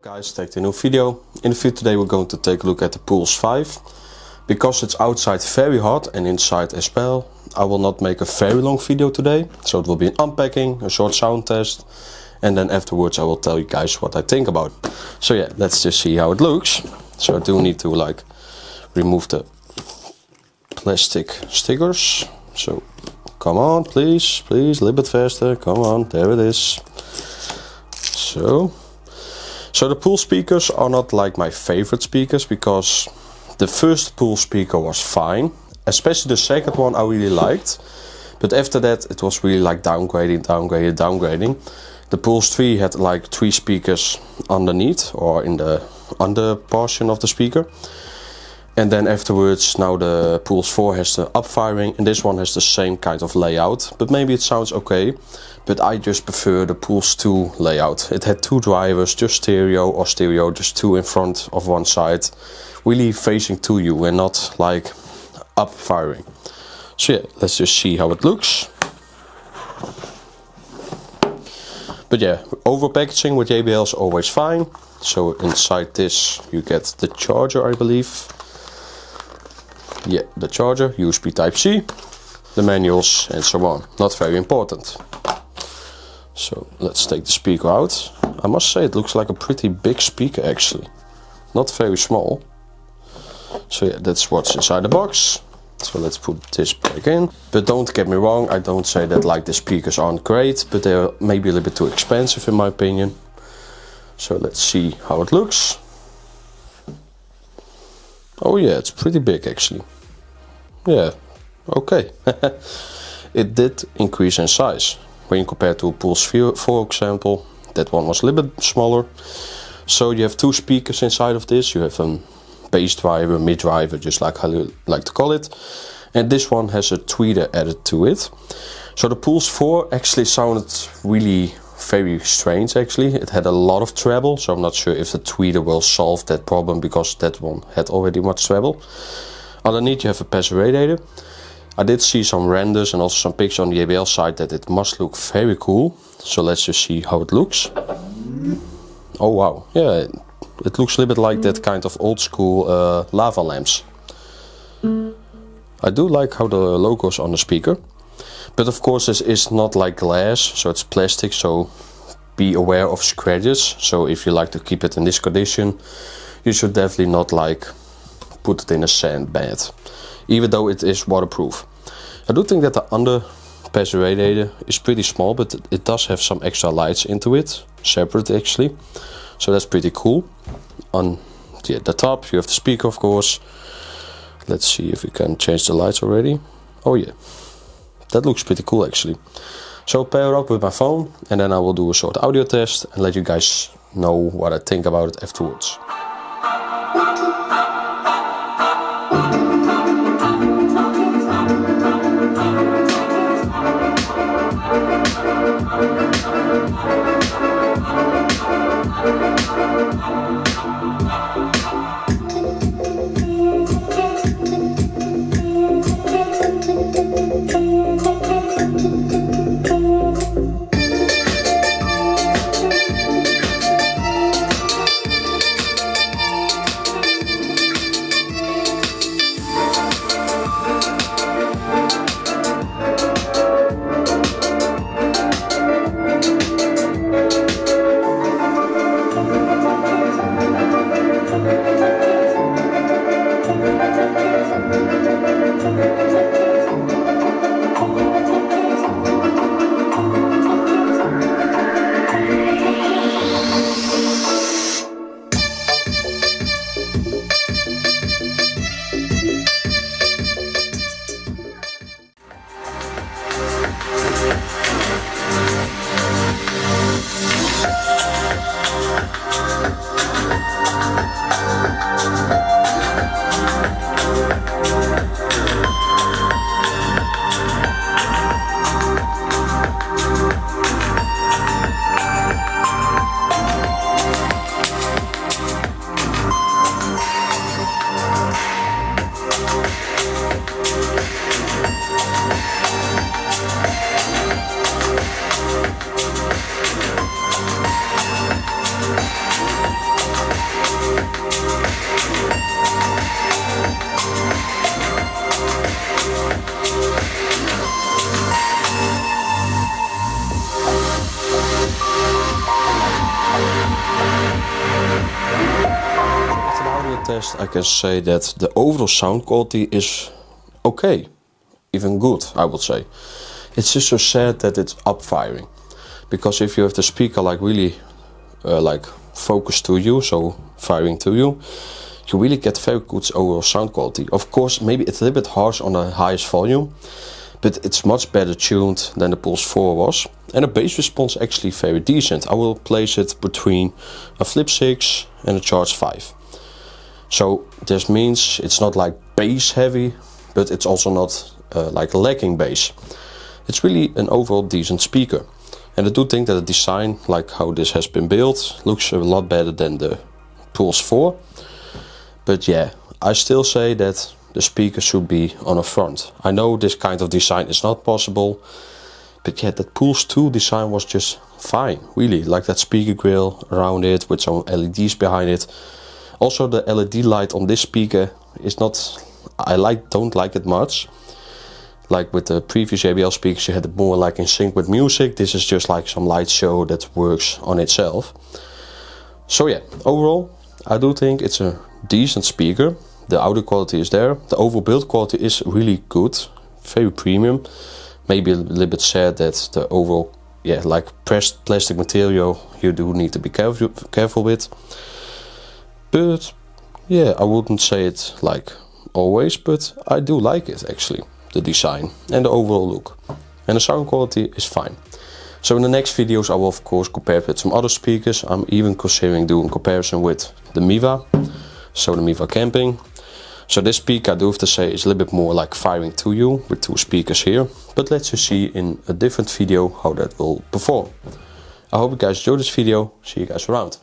Guys, take the new video. In the video today we're going to take a look at the Pulse 5. Because it's outside very hot and inside as well, I will not make a very long video today. So it will be an unpacking, a short sound test, and then afterwards I will tell you guys what I think about it. So yeah, let's just see how it looks. So I do need to remove the plastic stickers. So come on, please, a little bit faster. Come on, there it is. So the Pulse speakers are not like my favorite speakers, because the first Pulse speaker was fine, especially the second one I really liked, but after that it was really like downgrading. The Pulse 3 had like 3 speakers underneath or in the under portion of the speaker, and then afterwards now the Pulse 4 has the upfiring, and this one has the same kind of layout, but maybe it sounds okay. But I just prefer the Pulse 2 layout. It had 2 drivers, just stereo, or stereo, just 2 in front of one side, really facing to you and not like up firing. So yeah, let's just see how it looks. But yeah, over packaging with JBL is always fine. So inside this you get the charger, I believe. Yeah, the charger, USB Type-C, the manuals and so on. Not very important. So let's take the speaker out. I must say it looks like a pretty big speaker actually. Not very small. So yeah, that's what's inside the box. So let's put this back in. But don't get me wrong, I don't say that like the speakers aren't great, but they're maybe a little bit too expensive in my opinion. So let's see how it looks. Oh yeah, it's pretty big actually. Yeah, okay. It did increase in size. When you compare to Pulse 4, for example, that one was a little bit smaller. So you have 2 speakers inside of this. You have a bass driver, mid driver, just like how you like to call it. And this one has a tweeter added to it. So the Pulse 4 actually sounded really very strange actually. It had a lot of treble, so I'm not sure if the tweeter will solve that problem, because that one had already much treble. Underneath you have a passive radiator. I did see some renders and also some pictures on the JBL site that it must look very cool. So let's just see how it looks. Oh wow, yeah, it looks a little bit like that kind of old school lava lamps. I do like how the logo is on the speaker. But of course this is not like glass, so it's plastic, so be aware of scratches. So if you like to keep it in this condition, you should definitely not like put it in a sand bed, even though it is waterproof. I do think that the under passive radiator is pretty small, but it does have some extra lights into it, separate actually. So that's pretty cool. On the top you have the speaker, of course. Let's see if we can change the lights already. Oh yeah, that looks pretty cool actually. So pair up with my phone, and then I will do a short audio test and let you guys know what I think about it afterwards. test I can say that the overall sound quality is okay, even good I would say. It's just so sad that it's upfiring, because if you have the speaker like really like focused to you, so firing to you, you really get very good overall sound quality. Of course, maybe it's a little bit harsh on the highest volume, but it's much better tuned than the Pulse 4 was. And the bass response actually very decent. I will place it between a Flip 6 and a Charge 5. So this means it's not like bass heavy, but it's also not like lacking bass. It's really an overall decent speaker. And I do think that the design, like how this has been built, looks a lot better than the Pulse 4. But yeah, I still say that the speaker should be on the front. I know this kind of design is not possible, but yeah, that Pulse 2 design was just fine, really. Like that speaker grill around it with some LEDs behind it. Also the LED light on this speaker is not, don't like it much. Like with the previous JBL speakers, you had it more like in sync with music. This is just like some light show that works on itself. So yeah, overall, I do think it's a decent speaker. The audio quality is there. The overall build quality is really good, very premium. Maybe a little bit sad that the overall, yeah, like pressed plastic material, you do need to be careful with. But yeah, I wouldn't say it like always, but I do like it actually. The design and the overall look. And the sound quality is fine. So in the next videos I will of course compare it with some other speakers. I'm even considering doing comparison with the Miva. So the Miva Camping. So this speaker I do have to say is a little bit more like firing to you with two speakers here. But let's just see in a different video how that will perform. I hope you guys enjoyed this video. See you guys around.